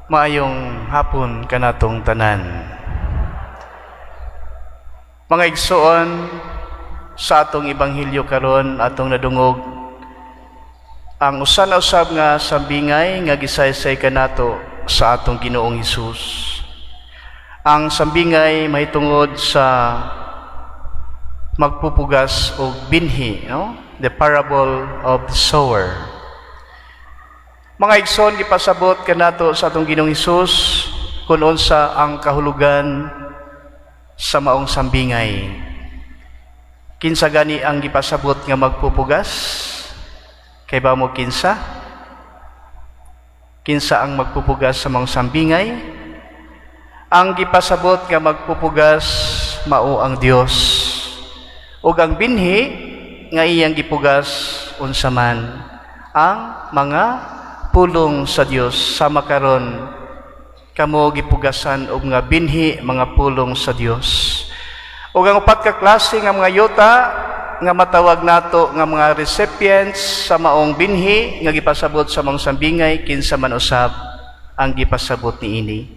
Maayong hapon kanatong tanan. Mga igsoon, sa atong ibanghilyo karon atong nadungog ang usa na usab nga sambingay nga gisaysay kanato sa atong Ginoong Hesus. Ang sambingay mahitungod sa magpupugas og binhi, no? The parable of the sower. Mga igsoon, gipasabot kanato sa atong Ginoong Hesus kung unsa ang kahulugan sa maong sambingay. Kinsa gani ang gipasabot nga magpupugas? Kay ba mo kinsa? Kinsa ang magpupugas sa maong sambingay? Ang gipasabot nga magpupugas mao ang Dios. Ug ang binhi nga iyang gipugas unsa man ang mga pulong sa Dios. Sama karon kamo gipugasan og nga binhi mga pulong sa Dios. Ug ang upat ka klase nga mga yuta nga matawag nato nga mga recipients sa maong binhi nga gipasabot sa maong sambingay, kinsa man usab ang gipasabot niini.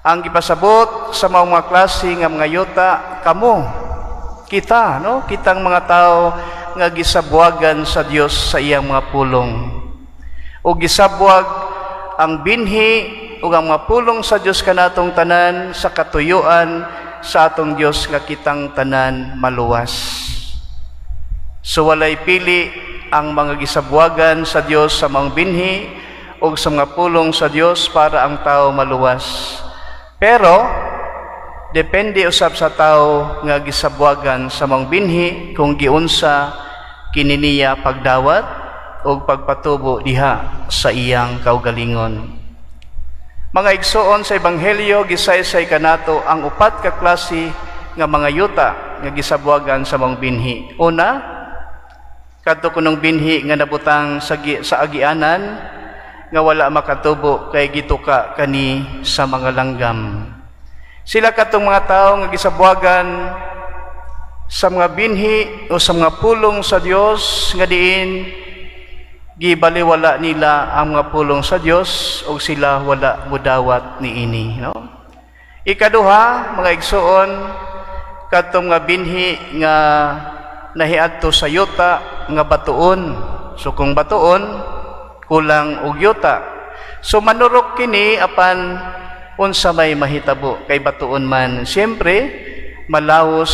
Ang gipasabot sa maong mga klase nga mga yuta kamo, kita, no? Kitang mga tao nga gisabuagan sa Dios sa iyang mga pulong. O gisabuag ang binhi o ang mga pulong sa Dios kanatong tanan sa katuyuan sa atong Dios nga kitang tanan maluwas. So walay pili ang mga gisabuagan sa Dios sa mga binhi o sa mga pulong sa Dios para ang tao maluwas. Pero depende usab sa tao nga gisabuagan sa mga binhi kung giunsa kini niya pagdawat o pagpatubo diha sa iyang kaugalingon. Mga igsoon, sa Ebanghelyo gisaysay kanato ang upat ka klase nga mga yuta nga gisabuagan sa mga binhi. Una, kadto kunong binhi nga nabutang sa agianan nga wala makatubo kay gituka kani sa mga langgam. Sila katong mga tao nga gisabuagan sa mga binhi o sa mga pulong sa Dios nga diin gibaliwala nila ang mga pulong sa Dios o sila wala mudawat niini, no? Ikaduha, mga igsoon, katong nga binhi nga nahiadto sa yuta nga batuon. So kung batuon, kulang og yuta. So manurok kini apan unsa may mahitabo kay batuon man. Siyempre, malawos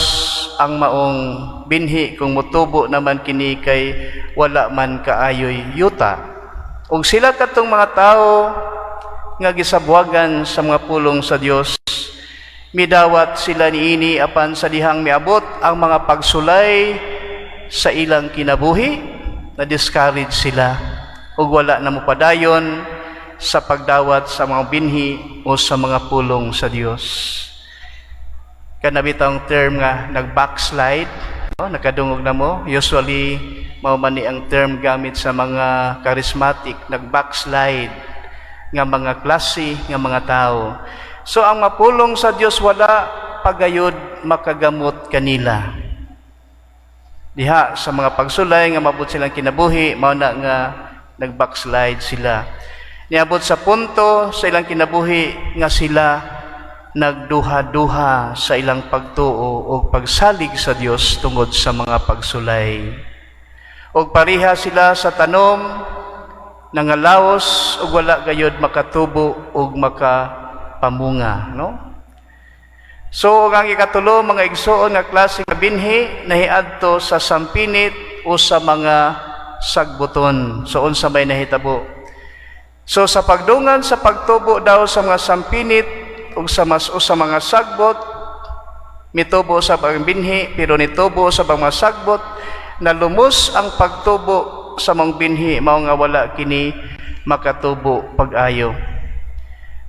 ang maong binhi kung mutubo naman kini kay wala man kaayoy yuta. Ug sila katong mga tao nga gisabuagan sa mga pulong sa Dios, midawat sila niini apan sa dihang miabot ang mga pagsulay sa ilang kinabuhi, na discourage sila ug wala na mopadayon sa pagdawat sa mga binhi o sa mga pulong sa Dios. Kanabitang term nga nag-backslide, no? Nakadungog na mo. Usually, mao man ni ang term gamit sa mga charismatic, nag-backslide nga mga klase nga mga tao. So, ang mapulong sa Dios wala pagayod makagamot kanila. Diha sa mga pagsulay nga mabot silang kinabuhi, mao na nga nag-backslide sila. Niabot sa punto sa ilang kinabuhi nga sila nagduha-duha sa ilang pagtuo o pagsalig sa Dios tungod sa mga pagsulay. O pariha sila sa tanom, nangalaos o wala gayod makatubo o makapamunga, no? So, ang ikatulo, mga igsoon nga klase nga binhi, nahiadto sa sampinit o sa mga sagbuton. So, unsa may nahitabo? So, sa pagdungan sa pagtubo daw sa mga sampinit ug sa mga sagbot, mitubo sa binhi pero nitubo sa mga sagbot, na lumos ang pagtubo sa mga binhi mao nga wala kini makatubo pag-ayo.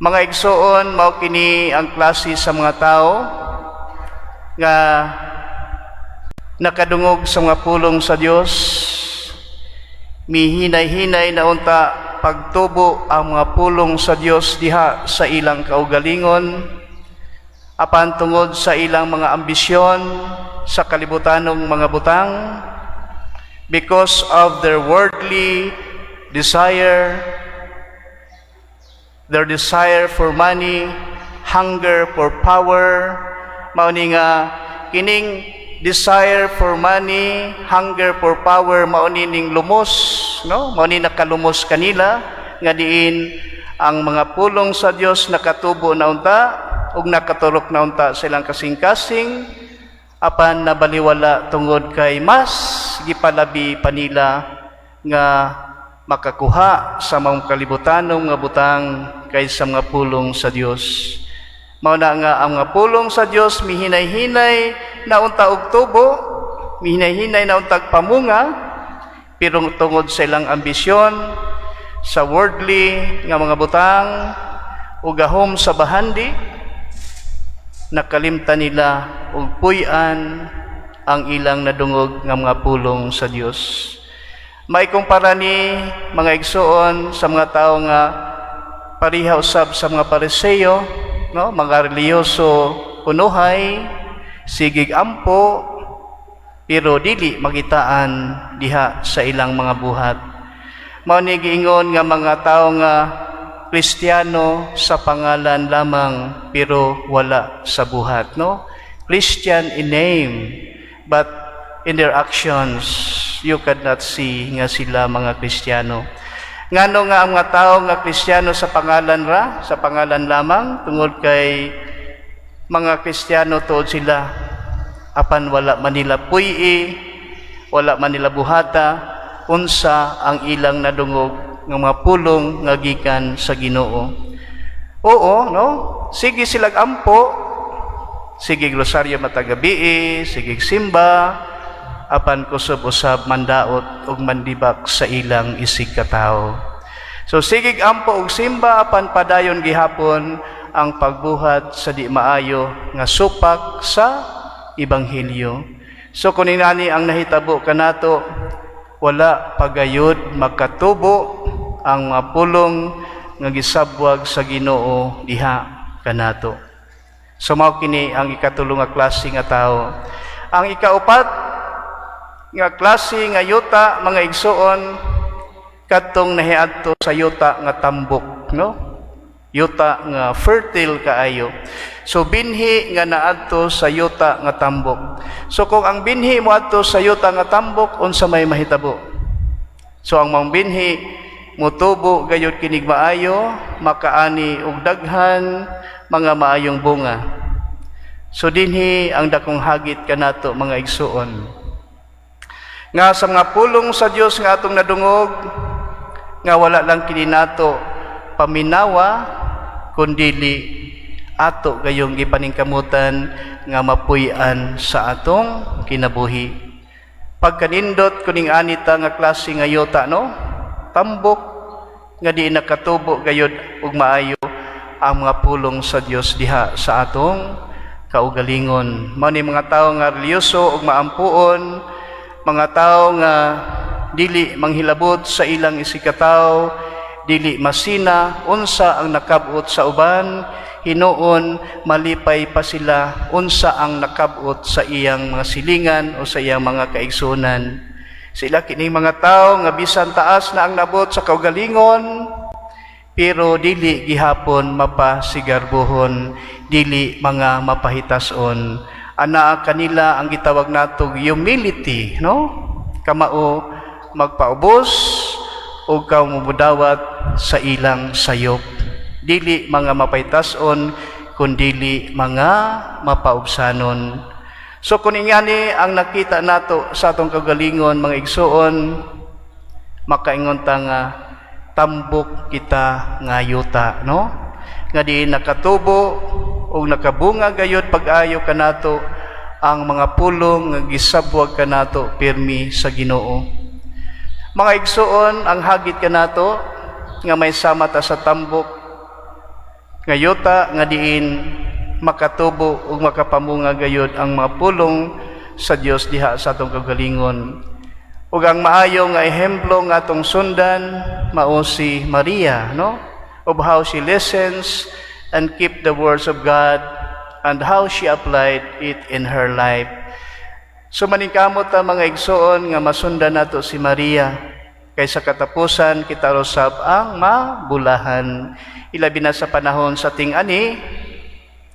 Mga igsoon, mao kini ang klase sa mga tao nga nakadungog sa mga pulong sa Dios, mihinay-hinay na unta pagtubo ang mga pulong sa Dios diha sa ilang kaugalingon, apan tungod sa ilang mga ambisyon sa kalibutanong mga butang, because of their worldly desire, their desire for money, hunger for power. Mao ni nga kining desire for money, hunger for power, mao ni ning lumos, no? Mao ni nakalumos kanila nga diin ang mga pulong sa Dios nakatubo na unta ug nakaturok na unta sa ilang kasing-kasing apan nabaliwala tungod kay mas gipalabi panila nga makakuha sa mga kalibutanong nga butang kaysa mga pulong sa Dios. Mao na nga ang mga pulong sa Dios mihinay-hinay na unta og tubo, mihinay-hinay na untag pamunga, pero tungod sa ilang ambisyon sa worldly nga mga butang o gahom sa bahandi, nakalimtan nila og puy-an ang ilang nadungog nga mga pulong sa Dios. May kumpara ni mga igsoon sa mga tao nga pariha usab sa mga Pariseo, no? Mga reliyoso unuhay, sigig ampo, pero dili magitaan diha sa ilang mga buhat. Mao ni giingon nga mga tao nga Kristiyano sa pangalan lamang pero wala sa buhat, no? Christian in name but in their actions you cannot see nga sila mga Kristiyano. Ngano nga ang mga tao nga Kristiyano sa pangalan sa pangalan lamang, tungod kay mga Kristiyano tuod sila, apan wala man nila puy-i, wala man nila buhata, unsa ang ilang nadungog ng mga pulong nga gikan sa Ginoo. Oo, no? Sige silag ampo, sige glosaryo matagabi, sige simba, apan kusog usab mandaot ug mandibak sa ilang isig katao. So sigig ampo og simba apan padayon gihapon ang pagbuhat sa di maayo nga supak sa ebanghelyo. So kung inani ang nahitabo kanato, wala pagayod makatubo ang mga pulong nga gisabwag sa Ginoo diha kanato. So mao kini ang ikatulo nga klase nga tao. Ang ikaupat nga klase nga yuta, mga igsoon, katong nahiadto sa yuta nga tambok, no? Yuta nga fertile kaayo. So binhi nga naadto sa yuta nga tambok. So kung ang binhi mo adto sa yuta nga tambok, unsa may mahitabo? So ang mga binhi mutubo gayud kinig maayo, makaani og daghan mga maayong bunga. So dinhi ang dakong hagit kanato mga igsoon. Nga sa mga pulong sa Dios nga atong nadungog, nga wala lang kini nato paminawa, kundili ato gayong gipaningkamutan nga mapuy-an sa atong kinabuhi. Pagkanindot kuning anita nga klase nga yuta, no? Tambok nga di nakatubo gayud ug maayo ang mga pulong sa Dios diha sa atong kaugalingon. Mao ni mga tawo nga reliyoso ug maampuon, mga tao nga dili manghilabot sa ilang isikataw, dili masina unsa ang nakabot sa uban, hinuon malipay pa sila unsa ang nakabot sa iyang mga silingan o sa iyang mga kaigsunan. Sila kining mga tao nga bisan taas na ang nabot sa kaugalingon, pero dili gihapon mapasigarbuhon, dili mga mapahitason. Ana kanila ang gitawag natong humility, no? Kamao magpaubos o kamumudawat sa ilang sayop. Dili mga mapaytason, kundili mga mapaubsanon. So kung ingani ang nakita nato sa atong kagalingon mga igsoon, makaingon ta nga tambok kita nga yuta, no? Nga di nakatubo o nakabunga gayud pag-ayo kanato ang mga pulong nga gisabwag kanato pirmi sa Ginoo. Mga igsoon, ang hagit kanato nga may sama ta sa tambok nga yuta nga diin makatubo ug makapamunga gayud ang mga pulong sa Dios diha sa atong kagalingon. Ug ang maayo nga ehemplo nga atong sundan mao si Maria, no? Of how she listens and keep the words of God and how she applied it in her life. So maningkamot ta mga igsoon nga masundan nato si Maria Kaysa katapusan, kita usab ang mabulahan. Ilabi na sa panahon sa ting-ani,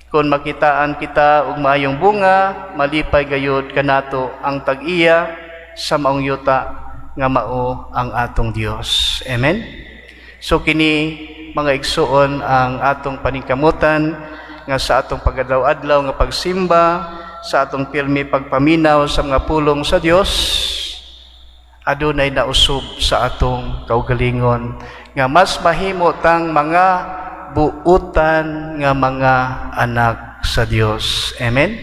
kung makitaan kita og maayong bunga, malipay gayud kanato ang tag-iya sa maong yuta nga mao ang atong Dios. Amen? So kini mga igsuon ang atong paningkamutan nga sa atong pagadaw-adlaw nga pagsimba, sa atong pirmi pagpaminaw sa mga pulong sa Dios, adunay nausub sa atong kaugalingon nga mas mahimo tang mga buutan nga mga anak sa Dios. Amen?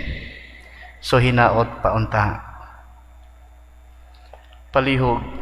So hinaot paunta. Palihog.